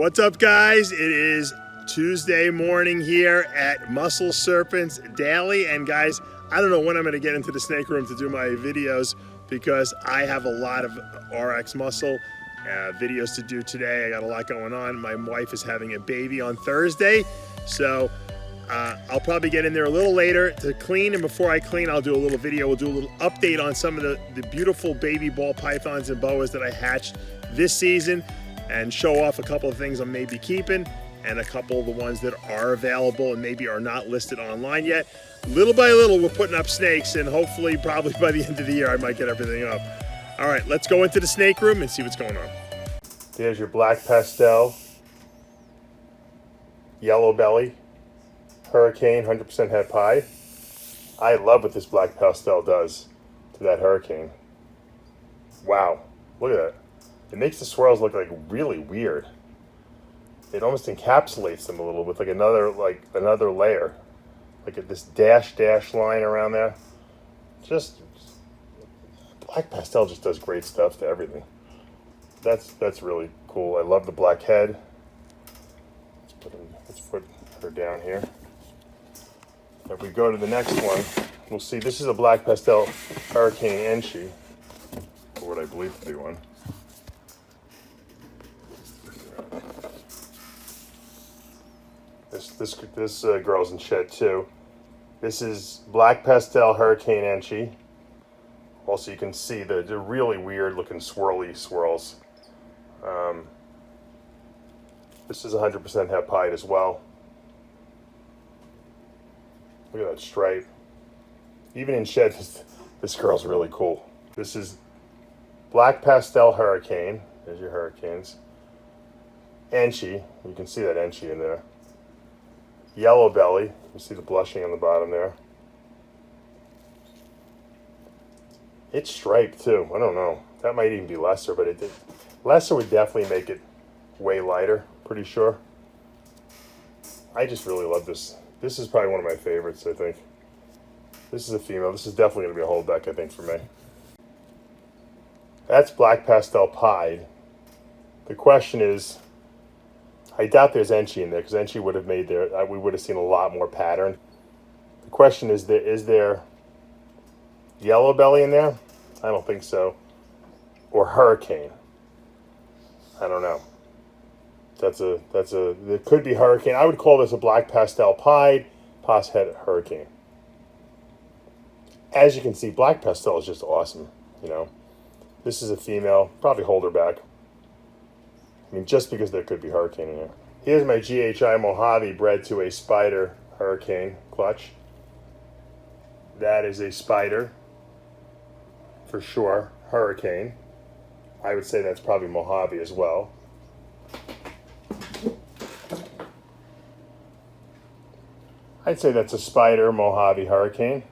What's up, guys? It is Tuesday morning here at Muscle Serpents Daily. And guys, I don't know when I'm going to get into the snake room to do my videos because I have a lot of RX muscle videos to do today. I got a lot going on. My wife is having a baby on Thursday. So I'll probably get in there a little later to clean. And before I clean, I'll do a little video. We'll do a little update on some of the beautiful baby ball pythons and boas that I hatched this season, and show off a couple of things I'm maybe keeping and a couple of the ones that are available and maybe are not listed online yet. Little by little, we're putting up snakes, and hopefully probably by the end of the year I might get everything up. All right, let's go into the snake room and see what's going on. There's your black pastel, yellow belly, hurricane, 100% het pie. I love what this black pastel does to that hurricane. Wow, look at that. It makes the swirls look like really weird. It almost encapsulates them a little with like another layer, like this dash line around there. Just black pastel just does great stuff to everything. That's really cool. I love the black head. Let's put her down here. If we go to the next one, we'll see this is a black pastel hurricane Enchi, or what I believe to be one. This girl's in shed too. This is black pastel hurricane Enchi. Also, you can see the really weird looking swirly swirls. This is 100% het pied as well. Look at that stripe. Even in shed, this girl's really cool. This is black pastel hurricane. There's your hurricanes. Enchi. You can see that Enchi in there. Yellow belly, you see the blushing on the bottom there. It's striped too. I don't know. That might even be lesser, but lesser would definitely make it way lighter, pretty sure. I just really love this. This is probably one of my favorites, I think. This is a female. This is definitely going to be a holdback, I think, for me. That's black pastel pied. The question is, I doubt there's Enchi in there because Enchi would have made there. We would have seen a lot more pattern. The question is there yellow belly in there? I don't think so. Or hurricane? I don't know. It could be hurricane. I would call this a black pastel pied head hurricane. As you can see, black pastel is just awesome. You know, this is a female. Probably hold her back. I mean, just because there could be hurricane in here. Here's my GHI Mojave bred to a spider hurricane clutch. That is a spider, for sure, hurricane. I would say that's probably Mojave as well. I'd say that's a spider Mojave hurricane.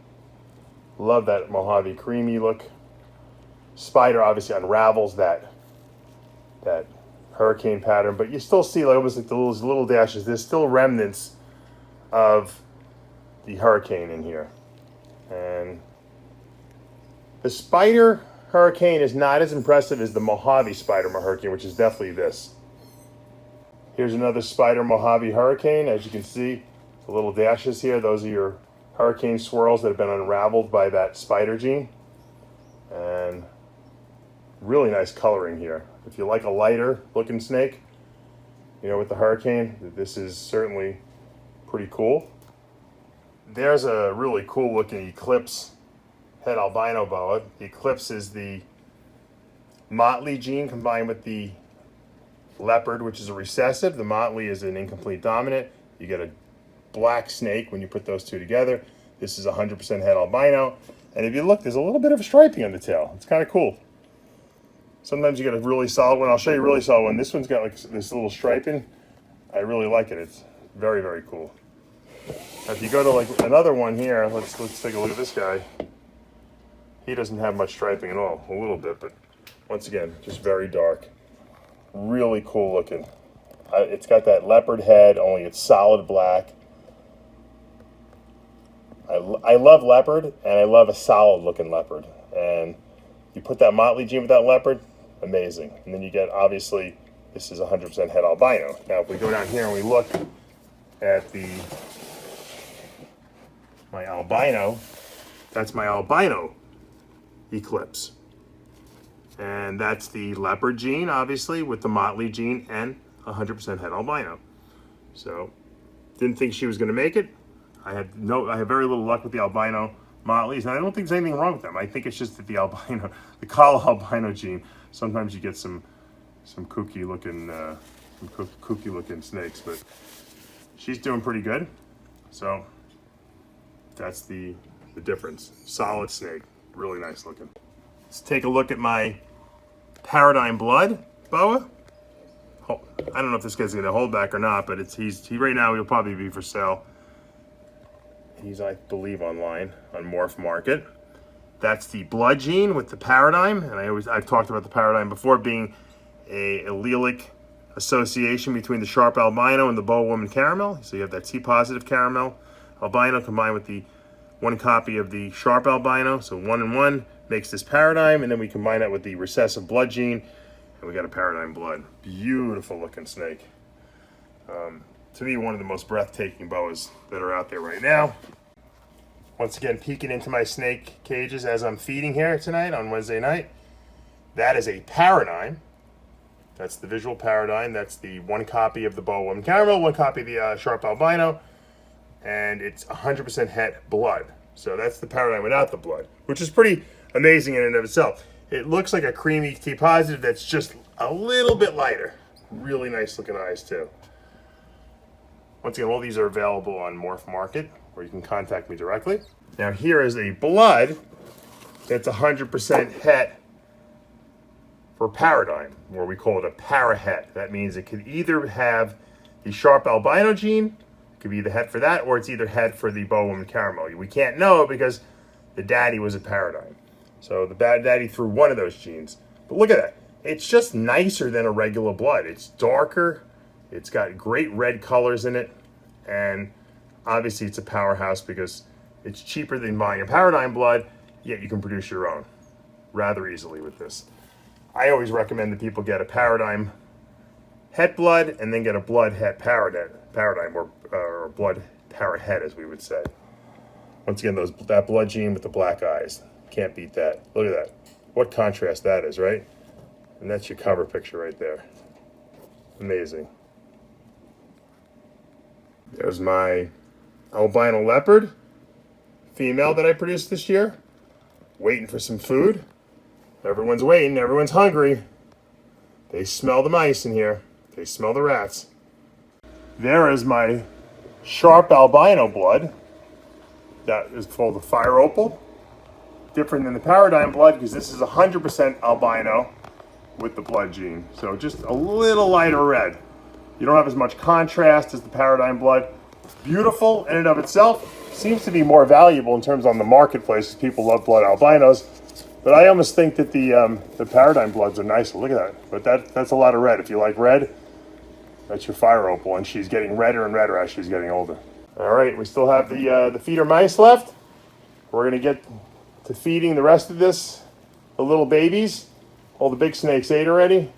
Love that Mojave creamy look. Spider obviously unravels that hurricane pattern, but you still see like almost like those little dashes. There's still remnants of the hurricane in here. And the spider hurricane is not as impressive as the Mojave spider hurricane, which is definitely this. Here's another spider Mojave hurricane. As you can see, the little dashes here, those are your hurricane swirls that have been unraveled by that spider gene. And really nice coloring here. If you like a lighter looking snake, you know, with the hurricane, this is certainly pretty cool. There's a really cool looking Eclipse head albino boa. The Eclipse is the motley gene combined with the leopard, which is a recessive. The motley is an incomplete dominant. You get a black snake when you put those two together. This is 100% het albino. And if you look, there's a little bit of striping on the tail. It's kind of cool. Sometimes you get a really solid one. I'll show you a really solid one. This one's got like this little striping. I really like it. It's very, very cool. Now, if you go to like another one here, let's take a look at this guy. He doesn't have much striping at all. A little bit, but once again, just very dark. Really cool looking. It's got that leopard head, only it's solid black. I love leopard, and I love a solid looking leopard. And you put that motley gene with that leopard, amazing. And then you get obviously this is 100% het albino. Now, if we go down here and we look at my albino, that's my albino Eclipse. And that's the leopard gene, obviously, with the motley gene and 100% het albino. So, didn't think she was going to make it. I have very little luck with the albino motleys, and I don't think there's anything wrong with them. I think it's just that the albino, the collar albino gene, sometimes you get some kooky looking snakes, but she's doing pretty good. So that's the difference. Solid snake, really nice looking. Let's take a look at my Paradigm Blood boa. I don't know if this guy's gonna hold back or not, but right now he'll probably be for sale. He's, I believe, online on Morph Market. That's the blood gene with the Paradigm, and I've talked about the Paradigm before being a allelic association between the sharp albino and the boa woman caramel. So you have that T positive caramel albino combined with the one copy of the sharp albino. So 1 and 1 makes this Paradigm, and then we combine that with the recessive blood gene, and we got a Paradigm Blood. Beautiful looking snake. To me, one of the most breathtaking boas that are out there right now. Once again, peeking into my snake cages as I'm feeding here tonight on Wednesday night. That is a Paradigm. That's the visual Paradigm. That's the one copy of the boa woman caramel, one copy of the sharp albino, and it's 100% het blood. So that's the Paradigm without the blood, which is pretty amazing in and of itself. It looks like a creamy T positive that's just a little bit lighter. Really nice looking eyes too. Once again, all these are available on Morph Market, or you can contact me directly. Now here is a blood that's 100% het for Paradigm, or we call it a parahet. That means it could either have the sharp albino gene, it could be the het for that, or it's either het for the boa woman caramel. We can't know because the daddy was a Paradigm. So the bad daddy threw one of those genes. But look at that. It's just nicer than a regular blood. It's darker. It's got great red colors in it, and obviously it's a powerhouse because it's cheaper than buying a Paradigm blood, yet you can produce your own rather easily with this. I always recommend that people get a Paradigm het blood and then get a blood het Paradigm, or blood parahet, as we would say. Once again, that blood gene with the black eyes. Can't beat that. Look at that. What contrast that is, right? And that's your cover picture right there. Amazing. There's my albino leopard female that I produced this year. Waiting for some food. Everyone's waiting. Everyone's hungry. They smell the mice in here. They smell the rats. There is my sharp albino blood. That is called the fire opal. Different than the Paradigm blood because this is 100% albino with the blood gene. So just a little lighter red. You don't have as much contrast as the Paradigm blood. Beautiful in and of itself. Seems to be more valuable in terms on the marketplace because people love blood albinos. But I almost think that the Paradigm bloods are nicer. Look at that. But that's a lot of red. If you like red, that's your fire opal. And she's getting redder and redder as she's getting older. All right, we still have the feeder mice left. We're going to get to feeding the rest of this, the little babies. All the big snakes ate already.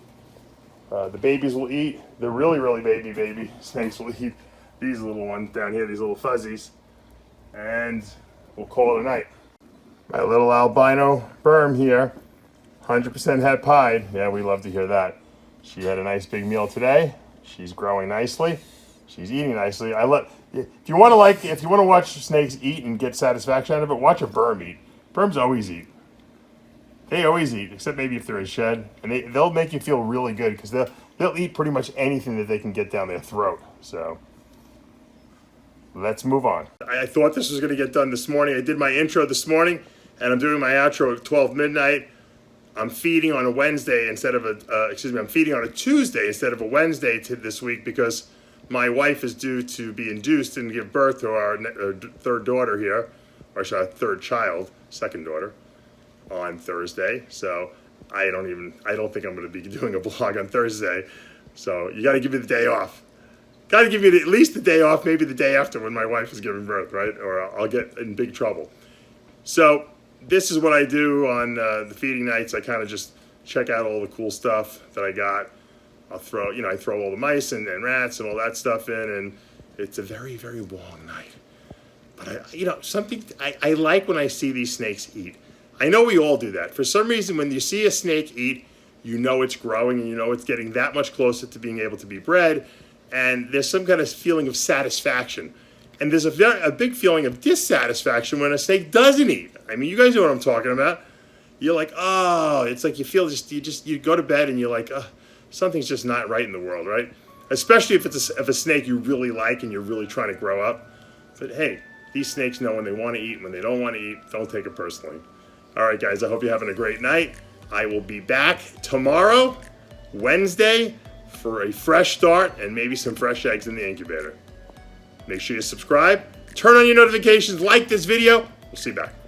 The babies will eat. The really, really baby snakes will eat these little ones down here, these little fuzzies. And we'll call it a night. My little albino Burm here, 100% het pied. Yeah, we love to hear that. She had a nice big meal today. She's growing nicely. She's eating nicely. If you want to watch snakes eat and get satisfaction out of it, watch a Burm eat. Burms always eat. They always eat, except maybe if they're in shed. And they'll make you feel really good because they'll eat pretty much anything that they can get down their throat. So let's move on. I thought this was going to get done this morning. I did my intro this morning, and I'm doing my outro at 12 midnight. I'm feeding on a Wednesday instead of I'm feeding on a Tuesday instead of a Wednesday this week because my wife is due to be induced and give birth to our third daughter here, or third child, second daughter, on Thursday. So I don't think I'm going to be doing a vlog on Thursday. So you got to give me the day off. Got to give me at least the day off, maybe the day after when my wife is giving birth, right? Or I'll get in big trouble. So this is what I do on the feeding nights. I kind of just check out all the cool stuff that I got. I'll throw, I throw all the mice and rats and all that stuff in, and it's a very, very long night. But something I like when I see these snakes eat. I know we all do that. For some reason, when you see a snake eat, you know it's growing and you know it's getting that much closer to being able to be bred, and there's some kind of feeling of satisfaction. And there's a big feeling of dissatisfaction when a snake doesn't eat. I mean, you guys know what I'm talking about. You're like, oh, it's like you feel you go to bed and you're like, oh, something's just not right in the world, right? Especially if it's a snake you really like and you're really trying to grow up. But hey, these snakes know when they want to eat, when they don't want to eat. Don't take it personally. All right, guys, I hope you're having a great night. I will be back tomorrow, Wednesday, for a fresh start and maybe some fresh eggs in the incubator. Make sure you subscribe, turn on your notifications, like this video. We'll see you back.